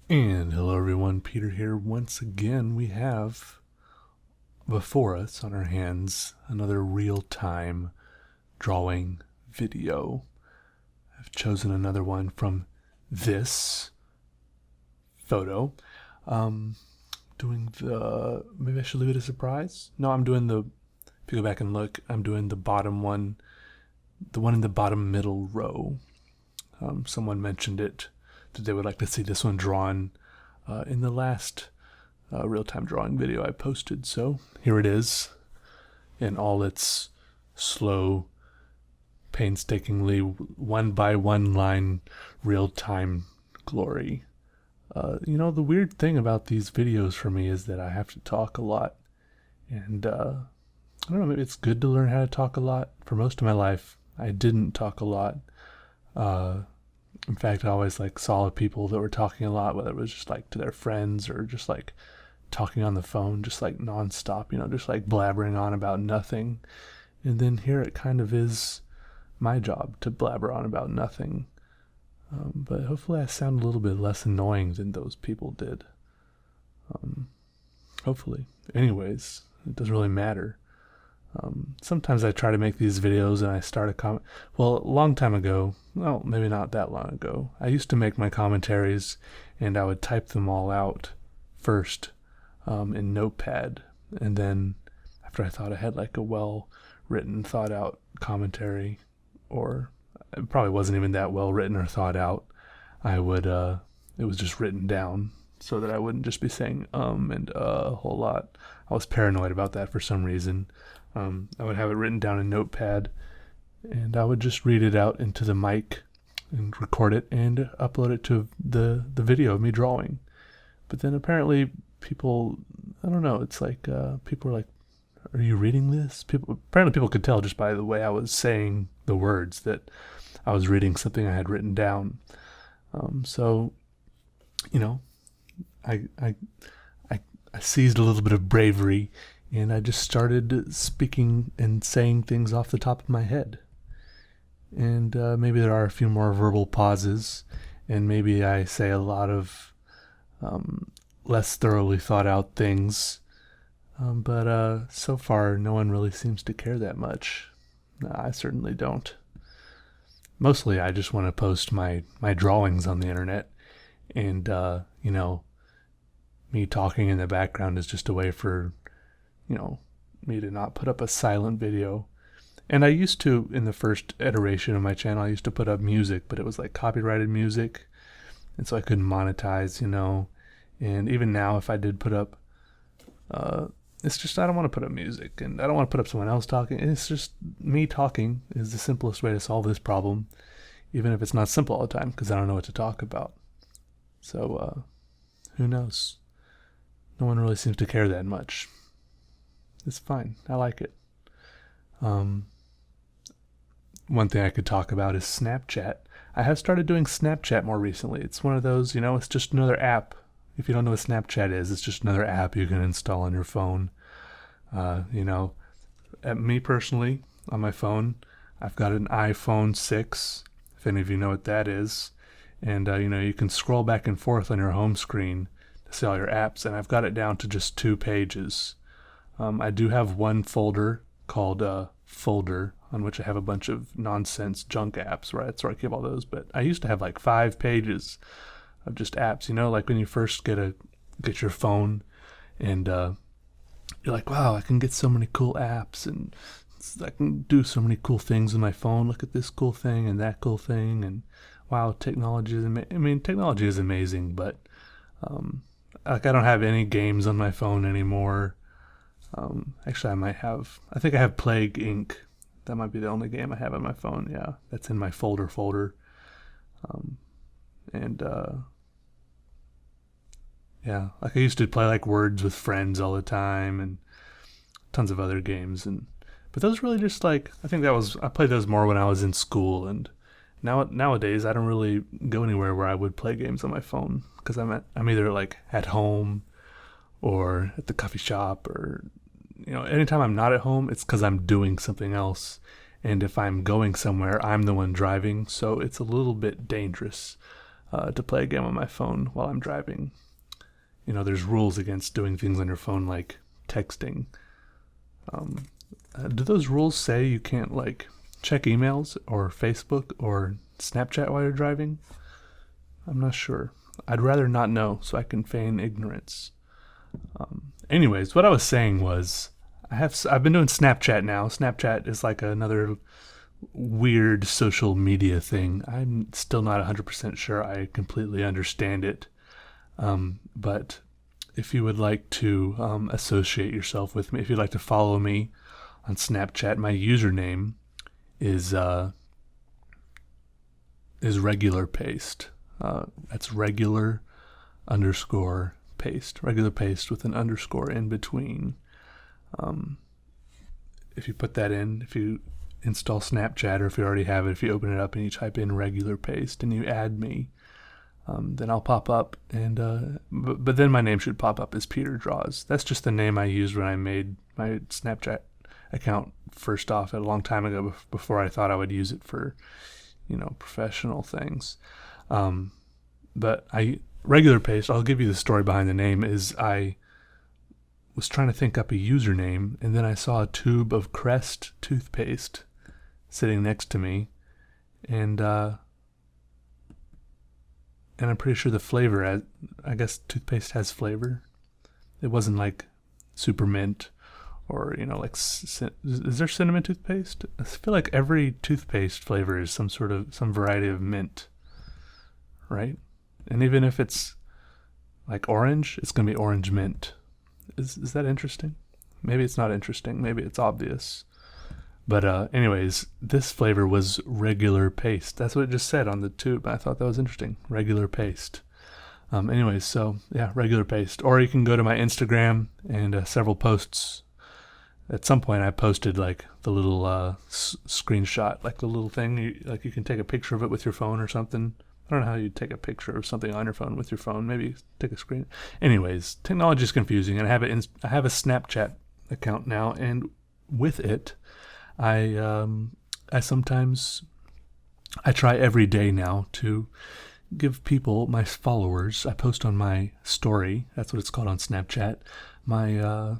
And hello everyone, Peter here. Once again, we have before us on our hands another real-time drawing video. I've chosen another one from this photo. Maybe I should leave it a surprise? No, I'm doing if you go back and look, I'm doing the bottom one, the one in the bottom middle row. Someone mentioned it that they would like to see this one drawn in the last real-time drawing video I posted. So here it is in all its slow, painstakingly one by one line real-time glory. The weird thing about these videos for me is that I have to talk a lot. And I don't know, maybe it's good to learn how to talk a lot. For most of my life, I didn't talk a lot. In fact, I always saw people that were talking a lot, whether it was just to their friends or just talking on the phone, just nonstop, just blabbering on about nothing. And then here it kind of is my job to blabber on about nothing. But hopefully I sound a little bit less annoying than those people did. Hopefully. Anyways, it doesn't really matter. Sometimes I try to make these videos and I start a comment. Well, a long time ago, well, maybe not that long ago, I used to make my commentaries and I would type them all out first in Notepad. And then after I thought I had a well written, thought out commentary, or it probably wasn't even that well written or thought out, I would, it was just written down so that I wouldn't just be saying and a whole lot. I was paranoid about that for some reason. I would have it written down in Notepad, and I would just read it out into the mic and record it and upload it to the video of me drawing. But then apparently people, I don't know, it's people are like, are you reading this? Apparently people could tell just by the way I was saying the words that I was reading something I had written down. So, I seized a little bit of bravery and I just started speaking and saying things off the top of my head. And maybe there are a few more verbal pauses, and maybe I say a lot of less thoroughly thought out things. But so far, no one really seems to care that much. I certainly don't. Mostly, I just want to post my drawings on the internet, and me talking in the background is just a way for me to not put up a silent video. And I used to, in the first iteration of my channel, I used to put up music, but it was copyrighted music, and so I couldn't monetize, and even now if I did put up it's just I don't want to put up music, and I don't want to put up someone else talking. It's just me talking is the simplest way to solve this problem, even if it's not simple all the time, because I don't know what to talk about. So who knows? No one really seems to care that much. It's fine. I like it. One thing I could talk about is Snapchat. I have started doing Snapchat more recently. It's one of those, it's just another app. If you don't know what Snapchat is, it's just another app you can install on your phone. At me personally, on my phone, I've got an iPhone 6, if any of you know what that is. And, you can scroll back and forth on your home screen to see all your apps, and I've got it down to just 2 pages. I do have one folder called Folder, on which I have a bunch of nonsense junk apps, right? That's where I keep all those. But I used to have 5 pages of just apps, when you first get your phone, and you're like, wow, I can get so many cool apps, and I can do so many cool things with my phone. Look at this cool thing and that cool thing, and wow, technology is technology is amazing, but I don't have any games on my phone anymore. Actually, I think I have Plague Inc. That might be the only game I have on my phone. Yeah, that's in my folder. And yeah, I used to play Words with Friends all the time, and tons of other games. But those really just I think I played those more when I was in school, and nowadays I don't really go anywhere where I would play games on my phone, because I'm either at home or at the coffee shop, or anytime I'm not at home, it's because I'm doing something else. And if I'm going somewhere, I'm the one driving, so it's a little bit dangerous. to play a game on my phone while I'm driving. There's rules against doing things on your phone like texting. Do those rules say you can't like check emails or Facebook or Snapchat while you're driving? I'm not sure. I'd rather not know so I can feign ignorance. Anyways, what I was saying was I've been doing Snapchat now. Snapchat is like another weird social media thing. I'm still not 100% sure I completely understand it. But if you would like to associate yourself with me, if you'd like to follow me on Snapchat, my username is regular paste. That's regular underscore paste. Regular paste with an underscore in between. If you put that in, if you install Snapchat, or if you already have it, if you open it up and you type in regular paste and you add me, then I'll pop up, and but then my name should pop up as Peter Draws. That's just the name I used when I made my Snapchat account first off a long time ago, before I thought I would use it for, professional things. But regular paste, I'll give you the story behind the name, is I was trying to think up a username, and then I saw a tube of Crest toothpaste sitting next to me, and I'm pretty sure the flavor, I guess toothpaste has flavor. It wasn't like super mint, or like is there cinnamon toothpaste? I feel like every toothpaste flavor is some variety of mint, right? And even if it's like orange, it's gonna be orange mint. Is that interesting? Maybe it's not interesting. Maybe it's obvious. But anyways, this flavor was regular paste. That's what it just said on the tube. I thought that was interesting. Regular paste. Anyways, so yeah, regular paste. Or you can go to my Instagram, and several posts. At some point, I posted like the little screenshot, like the little thing. You can take a picture of it with your phone or something. I don't know how you take a picture of something on your phone with your phone. Maybe take a screen. Anyways, technology is confusing, and I have a Snapchat account now, and with it, I try every day now to give people, my followers, I post on my story. That's what it's called on Snapchat. My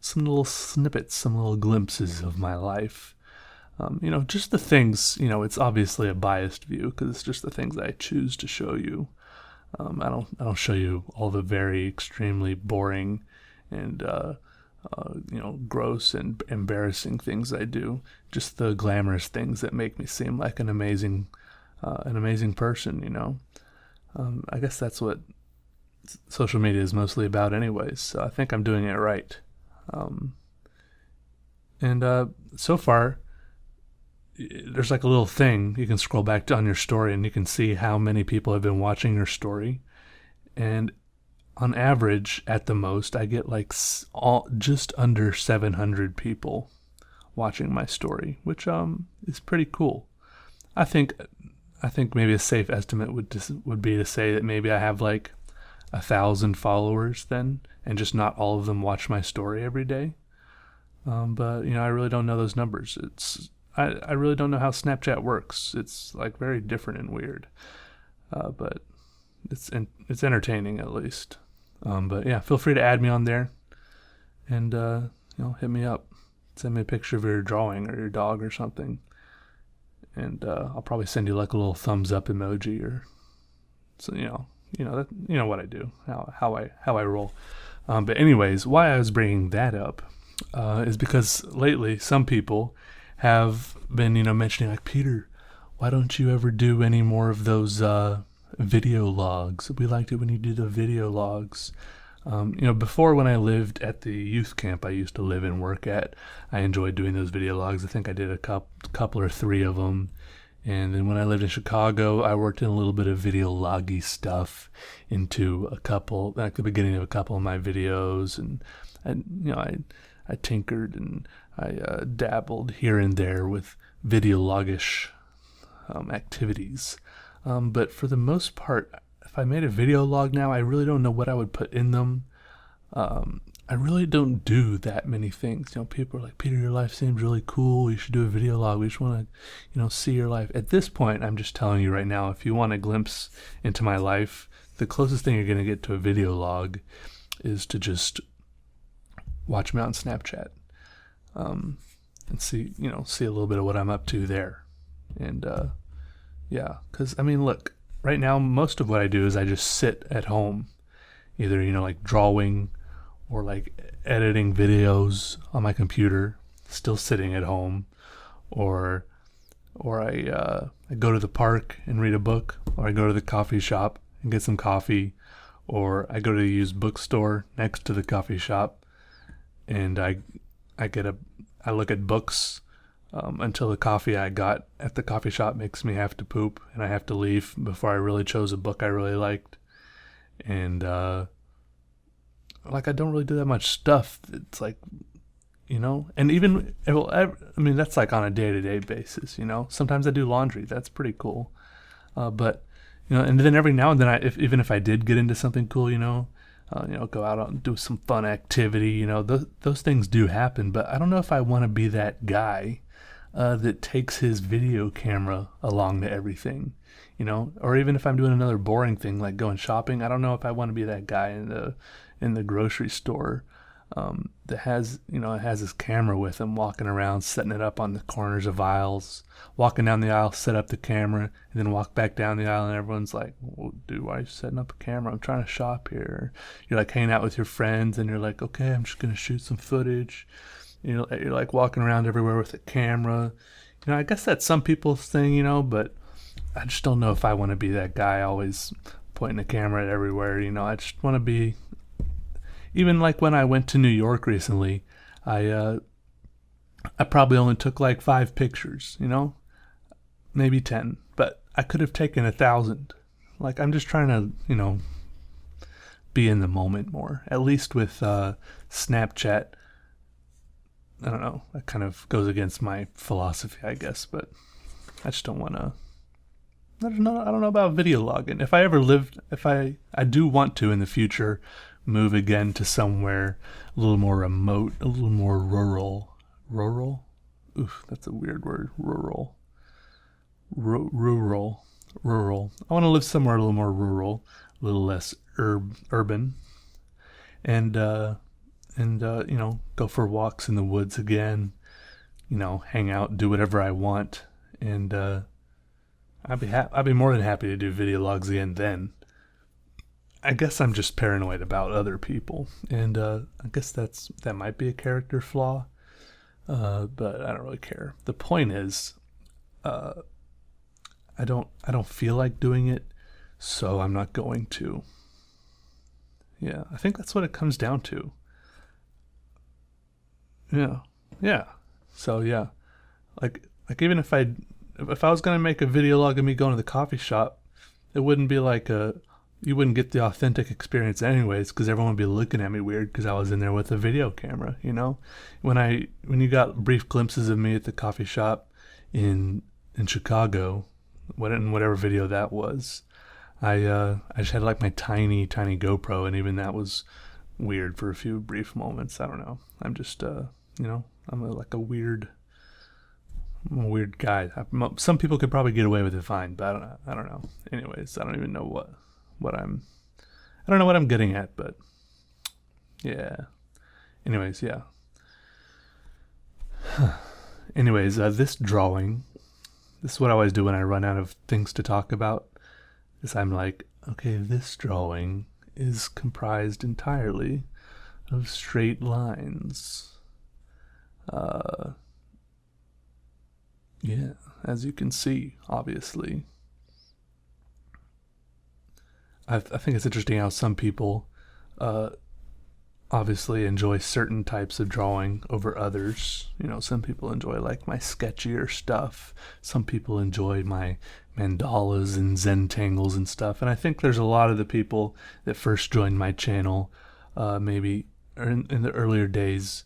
some little snippets, some little glimpses of my life. Just the things, it's obviously a biased view because it's just the things I choose to show you. I don't show you all the very extremely boring and, gross and embarrassing things I do. Just the glamorous things that make me seem like an amazing person, I guess that's what social media is mostly about anyways. So I think I'm doing it right. So far, there's like a little thing you can scroll back on your story, and you can see how many people have been watching your story. And on average, at the most, I get like just under 700 people watching my story, which is pretty cool. I think maybe a safe estimate would be to say that maybe I have like 1,000 followers then, and just not all of them watch my story every day. But I really don't know those numbers. I really don't know how Snapchat works. It's like very different and weird, but it's entertaining at least. But yeah, feel free to add me on there, and hit me up. Send me a picture of your drawing or your dog or something, and I'll probably send you like a little thumbs up emoji, or so what I do, how I roll. But anyways, why I was bringing that up is because lately some people have been, mentioning like, Peter, why don't you ever do any more of those video logs? We liked it when you did the video logs. Before, when I lived at the youth camp I used to live and work at, I enjoyed doing those video logs. I think I did a couple or three of them. And then when I lived in Chicago, I worked in a little bit of video loggy stuff into the beginning of a couple of my videos. And I tinkered and I dabbled here and there with video logish activities. But for the most part, if I made a video log now, I really don't know what I would put in them. I really don't do that many things. People are like, Peter, your life seems really cool. You should do a video log. We just want to, see your life. At this point, I'm just telling you right now, if you want a glimpse into my life, the closest thing you're going to get to a video log is to just watch me on Snapchat, and see a little bit of what I'm up to there. And yeah, because look, right now most of what I do is I just sit at home, either like drawing or like editing videos on my computer, still sitting at home, or I go to the park and read a book, or I go to the coffee shop and get some coffee, or I go to the used bookstore next to the coffee shop, and I look at books until the coffee I got at the coffee shop makes me have to poop and I have to leave before I really chose a book I really liked. And I don't really do that much stuff. It's like, and even, that's like on a day-to-day basis. Sometimes I do laundry. That's pretty cool. But and then every now and then, even if I did get into something cool, go out and do some fun activity. Those things do happen. But I don't know if I want to be that guy that takes his video camera along to everything. Or even if I'm doing another boring thing like going shopping, I don't know if I want to be that guy in the grocery store that has his camera with him, walking around, setting it up on the corners of aisles, walking down the aisle, set up the camera, and then walk back down the aisle, and everyone's like, well, dude, why are you setting up a camera? I'm trying to shop here. You're like hanging out with your friends, and you're like, okay, I'm just going to shoot some footage. You're like walking around everywhere with a camera. I guess that's some people's thing, but I just don't know if I want to be that guy always pointing the camera at everywhere. I just want to be, even like when I went to New York recently, I probably only took like 5 pictures, maybe 10, but I could have taken 1,000. Like, I'm just trying to, be in the moment more, at least with Snapchat. I don't know, that kind of goes against my philosophy, I guess, but I just don't want to. I don't know about video logging. If I do want to in the future move again to somewhere a little more remote, a little more rural. Rural? Oof, that's a weird word. Rural. Rural. I want to live somewhere a little more rural, a little less urban, and go for walks in the woods again, hang out, do whatever I want, and I'd be more than happy to do video logs again then. I guess I'm just paranoid about other people, and I guess that might be a character flaw, but I don't really care. The point is, I don't feel like doing it, so I'm not going to. Yeah, I think that's what it comes down to. Yeah. So yeah, like even if I was gonna make a video log of me going to the coffee shop, it wouldn't be like you wouldn't get the authentic experience anyways, because everyone would be looking at me weird because I was in there with a video camera. When you got brief glimpses of me at the coffee shop in Chicago, whatever video that was, I just had like my tiny GoPro, and even that was weird for a few brief moments. I don't know. I'm just I'm a weird guy. Some people could probably get away with it fine, but I don't know. Anyways, I don't even know I don't know what I'm getting at, but yeah. Anyways, yeah. Anyways, this drawing, this is what I always do when I run out of things to talk about, is I'm like, okay, this drawing is comprised entirely of straight lines. Yeah, as you can see, obviously. I think it's interesting how some people obviously enjoy certain types of drawing over others. Some people enjoy like my sketchier stuff. Some people enjoy my mandalas and Zentangles and stuff. And I think there's a lot of the people that first joined my channel, maybe in the earlier days,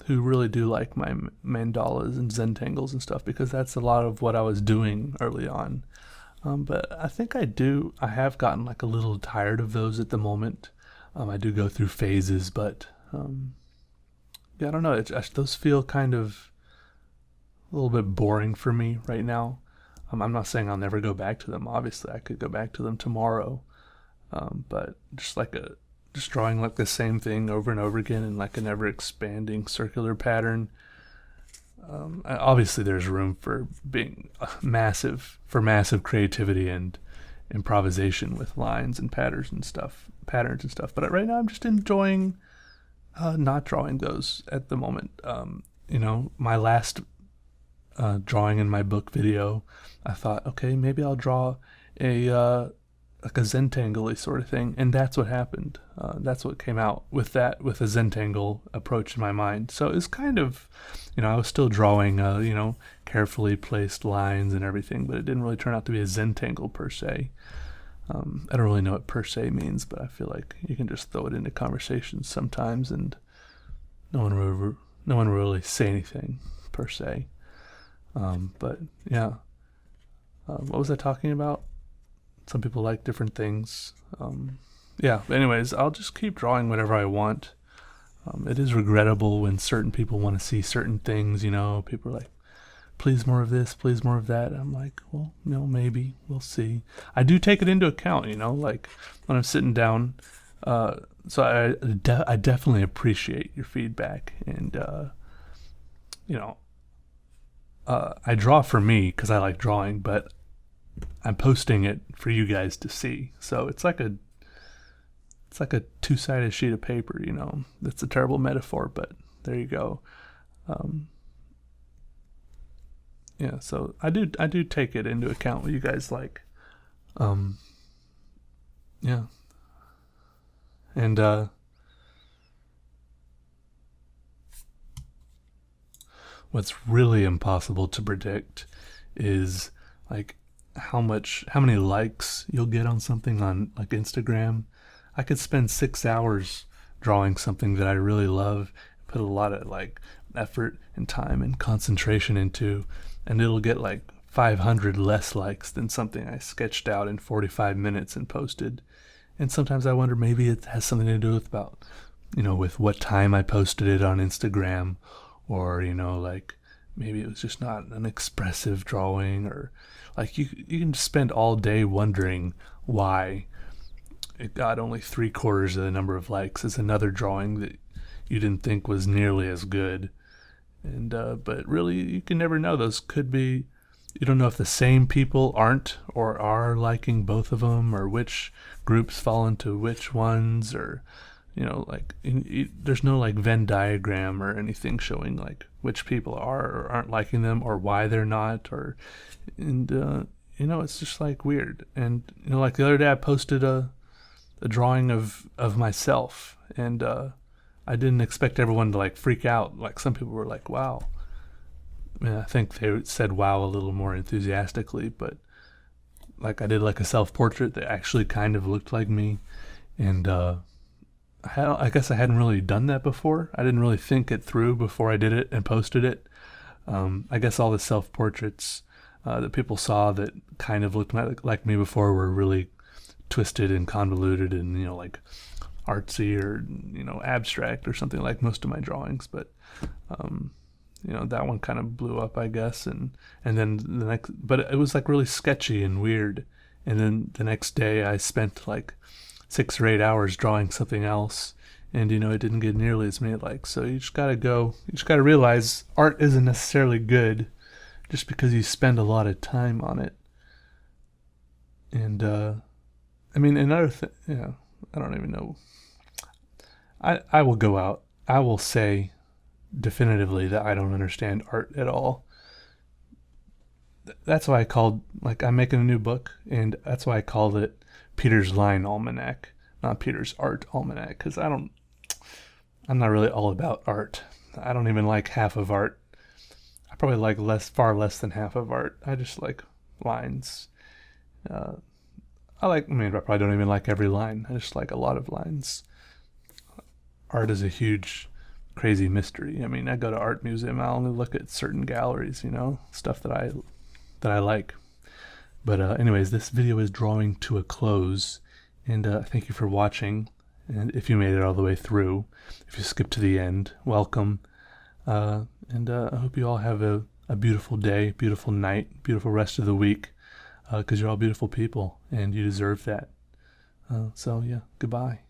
who really do like my mandalas and Zentangles and stuff, because that's a lot of what I was doing early on. But I think I have gotten like a little tired of those at the moment. I do go through phases, but Yeah, I don't know. Those feel kind of a little bit boring for me right now. I'm not saying I'll never go back to them. Obviously, I could go back to them tomorrow. But just drawing like the same thing over and over again in like an ever expanding circular pattern. Obviously, there's room for being massive creativity and improvisation with lines and patterns and stuff. But right now, I'm just enjoying not drawing those at the moment. My last drawing in my book video, I thought, okay, maybe I'll draw a like a Zentangle sort of thing, and that's what happened. That's what came out with a Zentangle approach in my mind. So it's kind of, I was still drawing, carefully placed lines and everything, but it didn't really turn out to be a Zentangle per se. I don't really know what per se means, but I feel like you can just throw it into conversations sometimes, and no one will really say anything per se. But yeah, what was I talking about? Some people like different things. Yeah, but anyways, I'll just keep drawing whatever I want. It is regrettable when certain people want to see certain things, people are like, please more of this, please more of that. I'm like, well, maybe, we'll see. I do take it into account, like when I'm sitting down. So I definitely appreciate your feedback. And, I draw for me because I like drawing, but I'm posting it for you guys to see. So it's like a two-sided sheet of paper, That's a terrible metaphor, but there you go. Yeah, so I do take it into account what you guys like. Yeah. And what's really impossible to predict is like how many likes you'll get on something on like Instagram. I could spend 6 hours drawing something that I really love, put a lot of like effort and time and concentration into, and it'll get like 500 less likes than something I sketched out in 45 minutes and posted. And sometimes I wonder, maybe it has something to do with what time I posted it on Instagram, or like maybe it was just not an expressive drawing, or like you can just spend all day wondering why it got only 3/4 of the number of likes as another drawing that you didn't think was nearly as good. And but really, you can never know. Those could be, you don't know if the same people aren't or are liking both of them, or which groups fall into which ones, or there's no like Venn diagram or anything showing like which people are or aren't liking them, or why they're not, it's just like weird. And like the other day I posted a drawing of myself, and I didn't expect everyone to like freak out. Like some people were like, wow. I mean, I think they said wow a little more enthusiastically, but like I did like a self-portrait that actually kind of looked like me. And I guess I hadn't really done that before. I didn't really think it through before I did it and posted it. I guess all the self-portraits that people saw that kind of looked like me before were really twisted and convoluted and, like artsy or, abstract or something, like most of my drawings. But, that one kind of blew up, I guess. And then but it was like really sketchy and weird. And then the next day I spent like 6 or 8 hours drawing something else, and it didn't get nearly as many likes. So you just gotta realize art isn't necessarily good just because you spend a lot of time on it. And another thing, I don't even know. I will go out. I will say definitively that I don't understand art at all. That's why I'm making a new book, and that's why I called it Peter's Line Almanac, not Peter's Art Almanac, because I'm not really all about art. I don't even like half of art. I probably like far less than half of art. I just like lines. I probably don't even like every line. I just like a lot of lines. Art is a huge, crazy mystery. I go to art museum. I only look at certain galleries, stuff that I like. But anyways, this video is drawing to a close, and thank you for watching. And if you made it all the way through, if you skipped to the end, welcome. And I hope you all have a beautiful day, beautiful night, beautiful rest of the week, because you're all beautiful people and you deserve that. So, yeah, goodbye.